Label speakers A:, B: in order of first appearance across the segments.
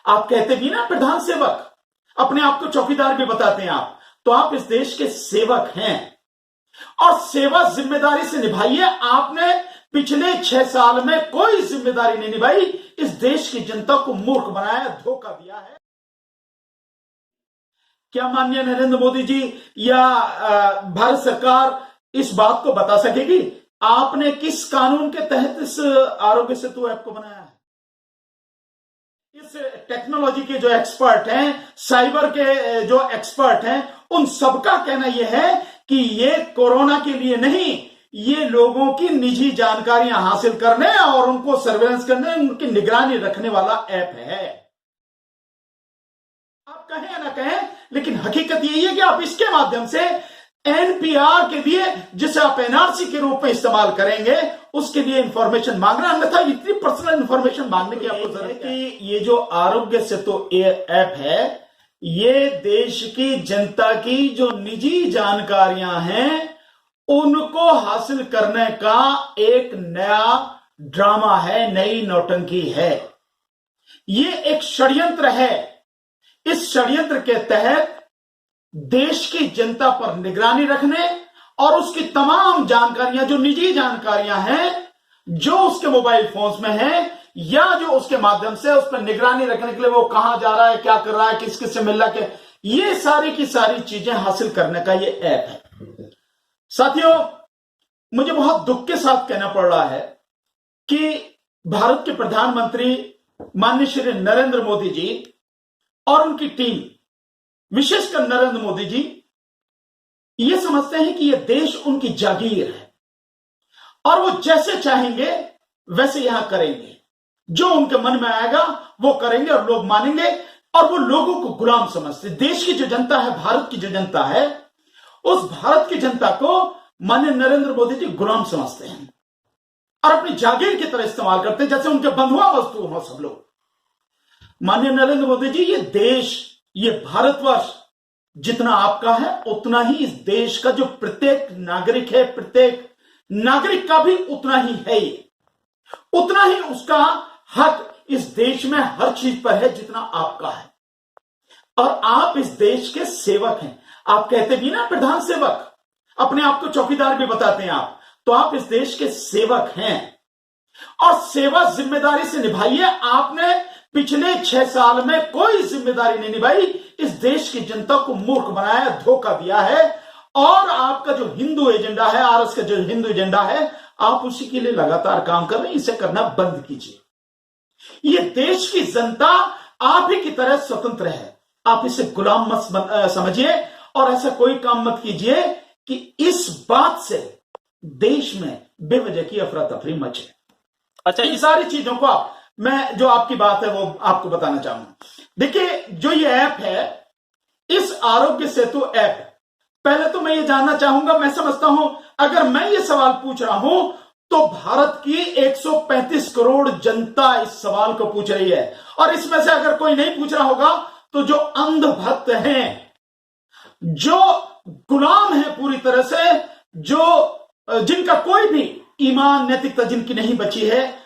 A: आप कहते भी ना प्रधान सेवक, अपने आप को चौकीदार भी बताते हैं आप, तो आप इस देश के सेवक हैं और सेवा जिम्मेदारी से निभाइए। आपने पिछले 6 साल में कोई जिम्मेदारी नहीं निभाई, इस देश की जनता को मूर्ख बनाया, धोखा दिया है। क्या माननीय नरेंद्र मोदी जी या भारत सरकार इस बात को बता सकेगी आपने किस कानून के तहत इस आरोग्य सेतु ऐप को बनाया है? इस टेक्नोलॉजी के जो एक्सपर्ट हैं, साइबर के जो एक्सपर्ट हैं, उन सबका कहना यह है कि ये कोरोना के लिए नहीं, ये लोगों की निजी जानकारियां हासिल करने और उनको सर्वेलेंस करने, उनकी निगरानी रखने वाला ऐप है। आप कहें या ना कहें, लेकिन हकीकत यही है कि आप इसके माध्यम से एनपीआर के लिए, जिसे आप एनआरसी के रूप में इस्तेमाल करेंगे, उसके लिए इंफॉर्मेशन मांगना, अन्यथा इतनी पर्सनल इंफॉर्मेशन मांगने की आपको जरूरत है कि ये जो आरोग्य सेतु ऐप है, ये देश की जनता की जो निजी जानकारियां हैं उनको हासिल करने का एक नया ड्रामा है, नई नौटंकी है। ये एक षड्यंत्र है। इस षड्यंत्र के तहत देश की जनता पर निगरानी रखने और उसकी तमाम जानकारियां, जो निजी जानकारियां हैं, जो उसके मोबाइल फोन्स में है या जो उसके माध्यम से उस पर निगरानी रखने के लिए वो कहां जा रहा है, क्या कर रहा है, किस किस से मिल रहा है, ये सारी की सारी चीजें हासिल करने का ये ऐप है। साथियों, मुझे बहुत दुख के साथ कहना पड़ रहा है कि भारत के प्रधानमंत्री माननीय श्री नरेंद्र मोदी जी और उनकी टीम, विशेषकर नरेंद्र मोदी जी, ये समझते हैं कि यह देश उनकी जागीर है और वो जैसे चाहेंगे वैसे यहां करेंगे, जो उनके मन में आएगा वो करेंगे और लोग मानेंगे, और वो लोगों को गुलाम समझते। देश की जो जनता है, भारत की जो जनता है, उस भारत की जनता को माननीय नरेंद्र मोदी जी गुलाम समझते हैं और अपनी जागीर की तरह इस्तेमाल करते हैं, जैसे उनके बंधुआ मजदूर हो सब लोग। माननीय नरेंद्र मोदी जी, ये देश, ये भारतवर्ष जितना आपका है उतना ही इस देश का जो प्रत्येक नागरिक है, प्रत्येक नागरिक का भी उतना ही है, ये उतना ही उसका हक इस देश में हर चीज पर है जितना आपका है। और आप इस देश के सेवक हैं। आप कहते भी ना प्रधान सेवक, अपने आप को चौकीदार भी बताते हैं आप, तो आप इस देश के सेवक हैं और सेवा जिम्मेदारी से निभाइए। आपने पिछले 6 साल में कोई जिम्मेदारी नहीं निभाई, इस देश की जनता को मूर्ख बनाया, धोखा दिया है। और आपका जो हिंदू एजेंडा है, आरएस का जो हिंदू एजेंडा है, आप उसी के लिए लगातार काम कर रहे हैं। इसे करना बंद कीजिए। ये देश की जनता आप ही की तरह स्वतंत्र है, आप इसे गुलाम मत समझिए और ऐसा कोई काम मत कीजिए कि इस बात से देश में बेवजह की अफरा तफरी मचे। अच्छा, इन सारी चीजों को मैं जो आपकी बात है वो आपको बताना चाहूंगा। देखिए, जो ये ऐप है, इस आरोग्य सेतु ऐप, पहले तो मैं ये जानना चाहूंगा, मैं समझता हूं अगर मैं ये सवाल पूछ रहा हूं तो भारत की 135 करोड़ जनता इस सवाल को पूछ रही है, और इसमें से अगर कोई नहीं पूछ रहा होगा तो जो अंधभक्त हैं, जो गुलाम है पूरी तरह से, जो जिनका कोई भी ईमान, नैतिकता जिनकी नहीं बची है,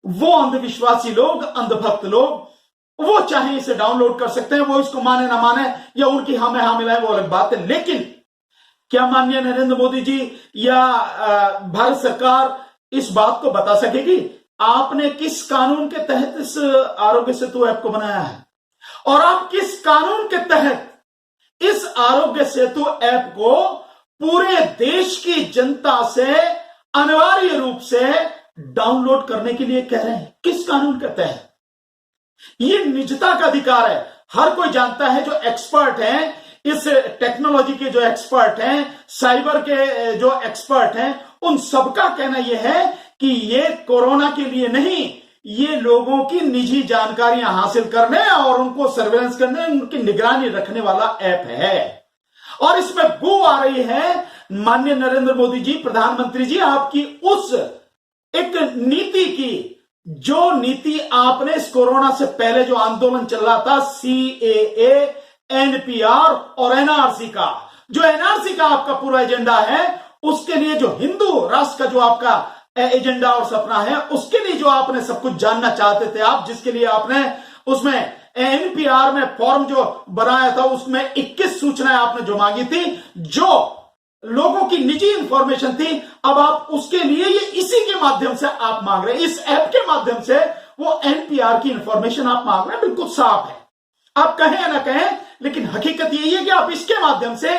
A: वो अंधविश्वासी लोग, अंधभक्त लोग, वो चाहे इसे डाउनलोड कर सकते हैं, वो इसको माने ना माने या उनकी हाँ में हाँ मिलाए, वो अलग बात है। लेकिन क्या माननीय नरेंद्र मोदी जी या भारत सरकार इस बात को बता सकेगी आपने किस कानून के तहत इस आरोग्य सेतु ऐप को बनाया है, और आप किस कानून के तहत इस आरोग्य सेतु ऐप को पूरे देश की जनता से अनिवार्य रूप से डाउनलोड करने के लिए कह रहे हैं? किस कानून के तहत? ये निजता का अधिकार है, हर कोई जानता है। जो एक्सपर्ट हैं, इस टेक्नोलॉजी के जो एक्सपर्ट हैं, साइबर के जो एक्सपर्ट हैं, उन सबका कहना यह है कि ये कोरोना के लिए नहीं, ये लोगों की निजी जानकारियां हासिल करने और उनको सर्वेलेंस करने, उनकी निगरानी रखने वाला ऐप है। और इसमें बू आ रही है माननीय नरेंद्र मोदी जी, प्रधानमंत्री जी, आपकी उस एक नीति की, जो नीति आपने इस कोरोना से पहले जो आंदोलन चल रहा था, सीएए, एनपीआर और एनआरसी का, जो एनआरसी का आपका पूरा एजेंडा है, उसके लिए जो हिंदू राष्ट्र का जो आपका एजेंडा और सपना है, उसके लिए जो आपने सब कुछ जानना चाहते थे आप, जिसके लिए आपने उसमें एनपीआर में फॉर्म जो बनाया था उसमें 21 सूचनाएं आपने जो मांगी थी, जो लोगों की निजी इंफॉर्मेशन थी, अब आप उसके लिए ये इसी के माध्यम से आप मांग रहे हैं, इस ऐप के माध्यम से वो एनपीआर की इंफॉर्मेशन आप मांग रहे हैं। बिल्कुल साफ है, आप कहें या ना कहें, लेकिन हकीकत यही है कि आप इसके माध्यम से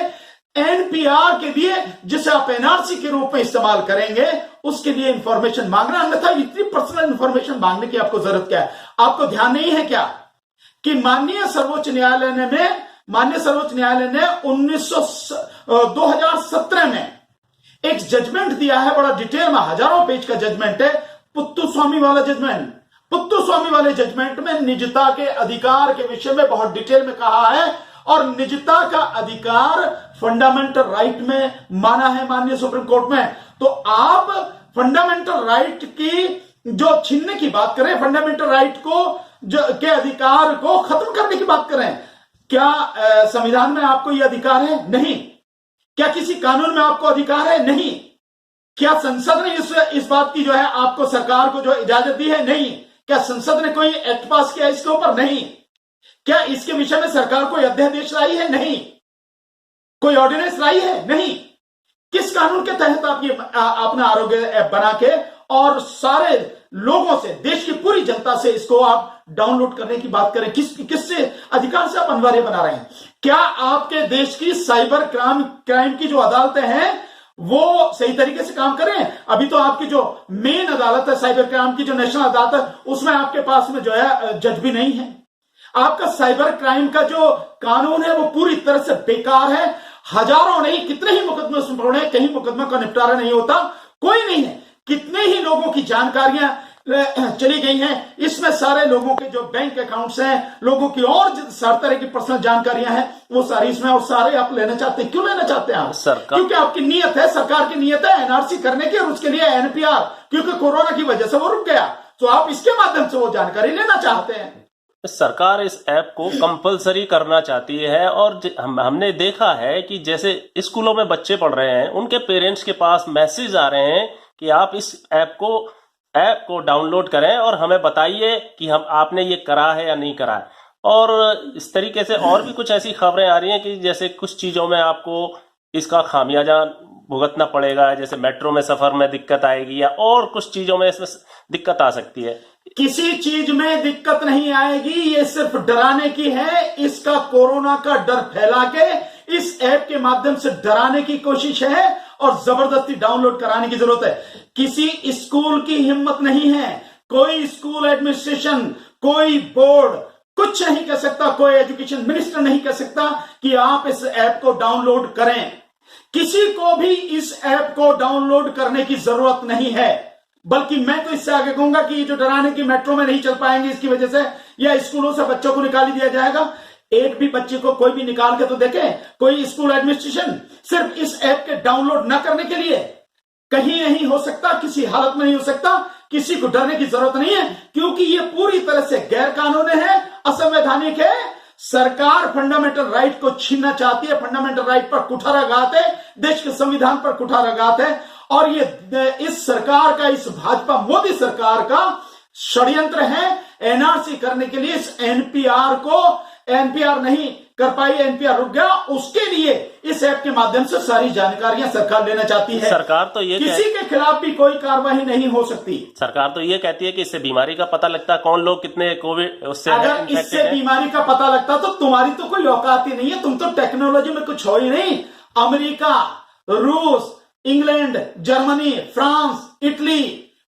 A: एनपीआर के लिए, जिसे आप एनआरसी के रूप में इस्तेमाल करेंगे, उसके लिए इंफॉर्मेशन मांग रहे हैं। अन्यथा इतनी पर्सनल इंफॉर्मेशन मांगने की आपको जरूरत क्या है? आपको ध्यान नहीं है क्या कि माननीय सर्वोच्च न्यायालय ने 2017 में एक जजमेंट दिया है, बड़ा डिटेल में, हजारों पेज का जजमेंट है, पुत्तुस्वामी वाला जजमेंट। पुत्तुस्वामी वाले जजमेंट में निजता के अधिकार के विषय में बहुत डिटेल में कहा है, और निजता का अधिकार फंडामेंटल राइट में माना है माननीय सुप्रीम कोर्ट में। तो आप फंडामेंटल राइट की जो छीनने की बात करें, फंडामेंटल राइट को के अधिकार को खत्म करने की बात करें, क्या संविधान में आपको यह अधिकार है? नहीं। क्या किसी कानून में आपको अधिकार है? नहीं। क्या संसद ने इस बात की जो है आपको, सरकार को जो इजाजत दी है? नहीं। क्या संसद ने कोई एक्ट पास किया इसके ऊपर? नहीं। क्या इसके विषय में सरकार कोई अध्यादेश लाई है? नहीं। कोई ऑर्डिनेंस लाई है? नहीं। किस कानून के तहत आप ये अपना आरोग्य ऐप बना के और सारे लोगों से, देश की पूरी जनता से इसको आप डाउनलोड करने की बात करें? किससे अधिकार से आप अनिवार्य बना रहे हैं? क्या आपके देश की साइबर क्राइम की जो अदालतें हैं वो सही तरीके से काम करें? अभी तो आपकी जो मेन अदालत है साइबर क्राइम की, जो नेशनल अदालत है, उसमें आपके पास में जो है जज भी नहीं है। आपका साइबर क्राइम का जो कानून है वो पूरी तरह से बेकार है। हजारों नहीं, कितने ही मुकदमे उसमें पड़े हैं, कहीं मुकदमा का निपटारा नहीं होता, कोई नहीं है। कितने ही लोगों की जानकारियां चली गई हैं, इसमें सारे लोगों के जो बैंक अकाउंट्स हैं, लोगों की और सारी तरह की पर्सनल जानकारियां हैं, वो सारी इसमें, और सारे आप लेना चाहते हैं। क्यों लेना चाहते हैं आप? क्योंकि आपकी नीयत है, सरकार की नीयत है एनआरसी करने की, और उसके लिए एनपीआर, क्योंकि कोरोना की वजह से वो रुक गया, तो आप इसके माध्यम से वो जानकारी लेना चाहते हैं।
B: सरकार इस ऐप को कंपलसरी करना चाहती है, और हमने देखा है कि जैसे स्कूलों में बच्चे पढ़ रहे हैं, उनके पेरेंट्स के पास मैसेज आ रहे हैं कि आप इस ऐप को डाउनलोड करें और हमें बताइए कि आपने ये करा है या नहीं करा है। और इस तरीके से और भी कुछ ऐसी खबरें आ रही हैं कि जैसे कुछ चीजों में आपको इसका खामियाजा भुगतना पड़ेगा, जैसे मेट्रो में सफर में दिक्कत आएगी, या और कुछ चीजों में इसमें दिक्कत आ सकती है।
A: किसी चीज में दिक्कत नहीं आएगी, ये सिर्फ डराने की है। इसका कोरोना का डर फैला के इस ऐप के माध्यम से डराने की कोशिश है और जबरदस्ती डाउनलोड कराने की जरूरत है। किसी स्कूल की हिम्मत नहीं है, कोई स्कूल एडमिनिस्ट्रेशन, कोई बोर्ड कुछ नहीं कह सकता, कोई एजुकेशन मिनिस्टर नहीं कह सकता कि आप इस ऐप को डाउनलोड करें। किसी को भी इस ऐप को डाउनलोड करने की जरूरत नहीं है। बल्कि मैं तो इससे आगे कहूंगा कि ये जो डराने की मेट्रो में नहीं चल पाएंगे इसकी वजह से, या स्कूलों से बच्चों को निकाल दिया जाएगा, एक भी बच्चे को कोई भी निकाल के तो देखे कोई स्कूल एडमिनिस्ट्रेशन, सिर्फ इस ऐप के डाउनलोड ना करने के लिए। कहीं नहीं हो सकता, किसी हालत में नहीं हो सकता, किसी को डरने की जरूरत नहीं है, क्योंकि ये पूरी तरह से गैर कानूनी है, असंवैधानिक है। सरकार फंडामेंटल राइट को छीनना चाहती है, फंडामेंटल राइट पर कुठाराघात है, देश के संविधान पर कुठाराघात है, और ये इस सरकार का, इस भाजपा मोदी सरकार का षड्यंत्र है एनआरसी करने के लिए। इस एनपीआर नहीं कर पाई, एनपीआर रुक गया, उसके लिए इस ऐप के माध्यम से सारी जानकारियां सरकार लेना चाहती है।
B: सरकार तो ये
A: किसी के खिलाफ भी कोई कार्रवाई नहीं हो सकती।
B: सरकार तो ये कहती है कि इससे बीमारी का पता लगता है, कौन लोग कितने कोविड उससे,
A: अगर इससे बीमारी का पता लगता तो तुम्हारी तो कोई औकात ही नहीं है, तुम तो टेक्नोलॉजी में कुछ हो ही नहीं। अमेरिका, रूस, इंग्लैंड, जर्मनी, फ्रांस, इटली,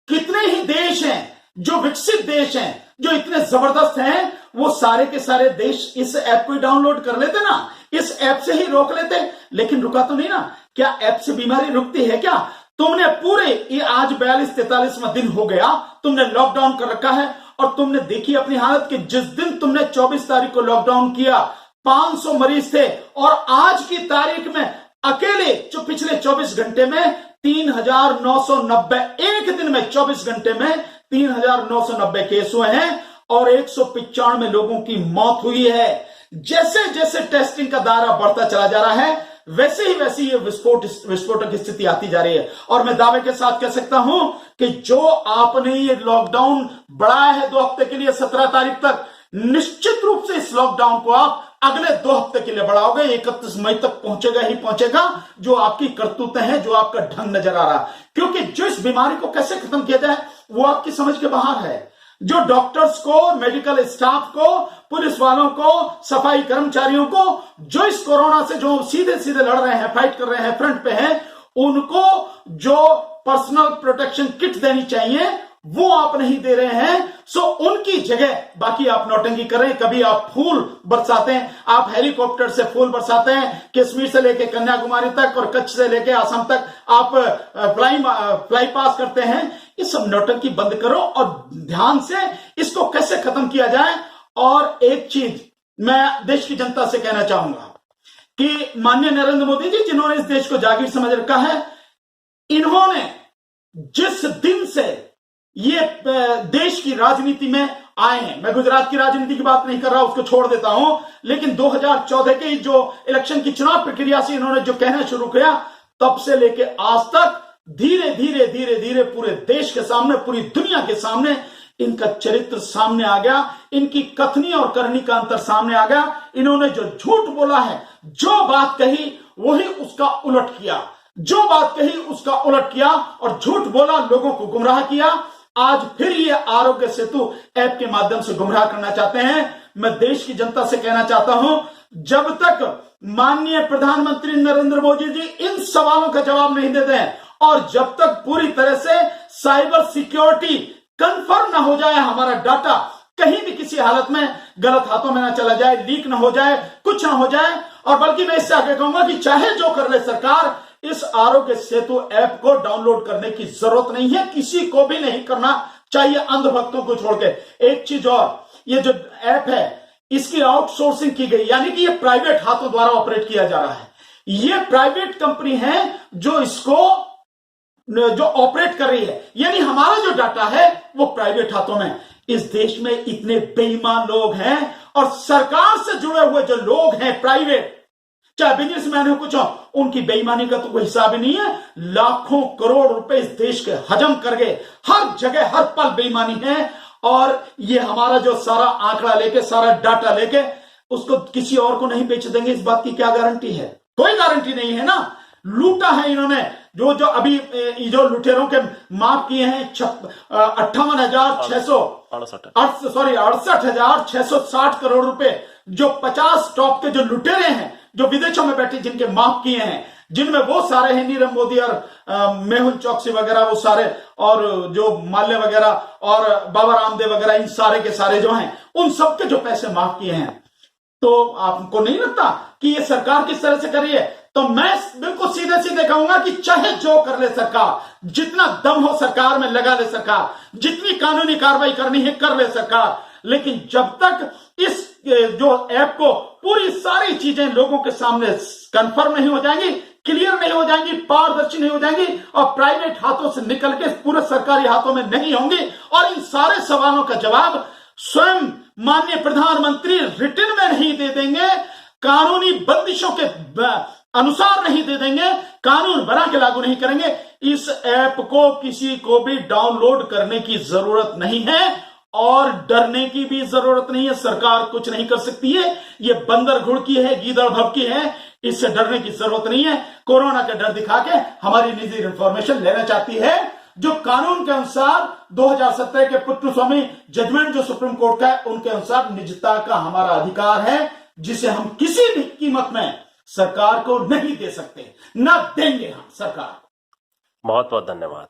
A: कितने ही देश हैं जो विकसित देश हैं, जो इतने जबरदस्त हैं, वो सारे के सारे देश इस ऐप को डाउनलोड कर लेते ना, इस ऐप से ही रोक लेते। लेकिन रुका तो नहीं ना। क्या ऐप से बीमारी रुकती है क्या? तुमने पूरे ये आज 42-43वां दिन हो गया, तुमने लॉकडाउन कर रखा है, और तुमने देखी अपनी हालत कि जिस दिन तुमने 24 तारीख को लॉकडाउन किया 500 मरीज थे, और आज की तारीख में अकेले जो पिछले 24 घंटे में 3,990, एक दिन में 24 घंटे में 3,990 केस हुए हैं, और 195 लोगों की मौत हुई है। जैसे जैसे टेस्टिंग का दायरा बढ़ता चला जा रहा है, वैसे ही वैसी ये विस्फोटक स्थिति आती जा रही है। और मैं दावे के साथ कह सकता हूं कि जो आपने ये लॉकडाउन बढ़ाया है 2 हफ्ते के लिए 17 तारीख तक, निश्चित रूप से इस लॉकडाउन को आप अगले 2 हफ्ते के लिए बढ़ाओगे, 31 मई तक पहुंचेगा ही पहुंचेगा, जो आपकी करतूतें हैं, जो आपका ढंग नजर आ रहा है। क्योंकि जो इस बीमारी को कैसे खत्म किया जाए वो आपकी समझ के बाहर है। जो डॉक्टर्स को, मेडिकल स्टाफ को, पुलिस वालों को, सफाई कर्मचारियों को, जो इस कोरोना से जो सीधे सीधे लड़ रहे हैं, फाइट कर रहे हैं, फ्रंट पे हैं, उनको जो पर्सनल प्रोटेक्शन किट देनी चाहिए वो आप नहीं दे रहे हैं। सो उनकी जगह बाकी आप नौटंकी कर रहे हैं। कभी आप फूल बरसाते हैं, आप हेलीकॉप्टर से फूल बरसाते हैं, कश्मीर से लेके कन्याकुमारी तक और कच्छ से लेके असम तक आप फ्लाई पास करते हैं। ये सब नौटंकी बंद करो और ध्यान से इसको कैसे खत्म किया जाए। और एक चीज मैं देश की जनता से कहना चाहूंगा कि माननीय नरेंद्र मोदी जी, जिन्होंने इस देश को जागीर समझ रखा है, इन्होंने जिस दिन से ये देश की राजनीति में आए हैं, मैं गुजरात की राजनीति की बात नहीं कर रहा, उसको छोड़ देता हूं, लेकिन 2014 के जो इलेक्शन की चुनाव प्रक्रिया से इन्होंने जो कहना शुरू किया, तब से लेके आज तक धीरे धीरे धीरे धीरे पूरे देश के सामने, पूरी दुनिया के सामने इनका चरित्र सामने आ गया, इनकी कथनी और करनी का अंतर सामने आ गया। इन्होंने जो झूठ बोला है, जो बात कही वही उसका उलट किया, जो बात कही उसका उलट किया और झूठ बोला, लोगों को गुमराह किया। आज फिर ये आरोग्य सेतु ऐप के माध्यम से गुमराह करना चाहते हैं। मैं देश की जनता से कहना चाहता हूं, जब तक माननीय प्रधानमंत्री नरेंद्र मोदी जी इन सवालों का जवाब नहीं देते हैं और जब तक पूरी तरह से साइबर सिक्योरिटी कंफर्म ना हो जाए, हमारा डाटा कहीं भी किसी हालत में गलत हाथों में ना चला जाए, लीक ना हो जाए, कुछ ना हो जाए, और बल्कि मैं इससे आगे कहूंगा कि चाहे जो कर ले सरकार, इस आरोग्य सेतु ऐप को डाउनलोड करने की जरूरत नहीं है, किसी को भी नहीं करना चाहिए, अंधभक्तों को छोड़ के। एक चीज और, ये जो ऐप है इसकी आउटसोर्सिंग की गई, यानी कि ये प्राइवेट हाथों द्वारा ऑपरेट किया जा रहा है। ये प्राइवेट कंपनी है जो इसको जो ऑपरेट कर रही है, यानी हमारा जो डाटा है वो प्राइवेट हाथों में। इस देश में इतने बेईमान लोग हैं और सरकार से जुड़े हुए जो लोग हैं प्राइवेट, चाहे बिजनेसमैन हो कुछ हो, उनकी बेईमानी का तो कोई हिसाब ही नहीं है। लाखों करोड़ रुपए इस देश के हजम कर गए, हर जगह हर पल बेईमानी है। और ये हमारा जो सारा आंकड़ा लेके, सारा डाटा लेके उसको किसी और को नहीं बेच देंगे, इस बात की क्या गारंटी है? कोई गारंटी नहीं है ना। लूटा है इन्होंने, जो अभी जो लुटेरों के माफ किए हैं 68,660 करोड़ रुपए, जो 50 टॉप के जो लुटेरे हैं, जो विदेशों में बैठे, जिनके माफ किए हैं, जिनमें वो सारे हैं नीरव मोदी और मेहुल चौकसी वगैरह, वो सारे, और जो माल्य वगैरह और बाबा रामदेव वगैरह, इन सारे के सारे जो हैं, उन सबके जो पैसे माफ किए हैं। तो आपको नहीं लगता कि ये सरकार किस तरह से कर रही है? तो मैं बिल्कुल सीधे सीधे कहूंगा कि चाहे जो कर ले सरकार, जितना दम हो सरकार में लगा ले सरकार, जितनी कानूनी कार्रवाई करनी है कर ले सरकार, लेकिन जब तक इस जो ऐप को पूरी सारी चीजें लोगों के सामने कंफर्म नहीं हो जाएंगी, क्लियर नहीं हो जाएंगी, पारदर्शी नहीं हो जाएंगी और प्राइवेट हाथों से निकल के पूरे सरकारी हाथों में नहीं होंगी, और इन सारे सवालों का जवाब स्वयं माननीय प्रधानमंत्री रिटन में नहीं दे देंगे, कानूनी बंदिशों के अनुसार नहीं दे देंगे, कानून बना के लागू नहीं करेंगे, इस ऐप को किसी को भी डाउनलोड करने की जरूरत नहीं है और डरने की भी जरूरत नहीं है। सरकार कुछ नहीं कर सकती है, ये बंदर घुड़की है, गीदड़ भभकी है, इससे डरने की जरूरत नहीं है। कोरोना का डर दिखा के हमारी निजी इंफॉर्मेशन लेना चाहती है, जो कानून के अनुसार 2017 के पुट्टुस्वामी जजमेंट जो सुप्रीम कोर्ट का है, उनके अनुसार निजता का हमारा अधिकार है, जिसे हम किसी भी कीमत में सरकार को नहीं दे सकते, ना देंगे हम सरकार।
B: बहुत बहुत धन्यवाद।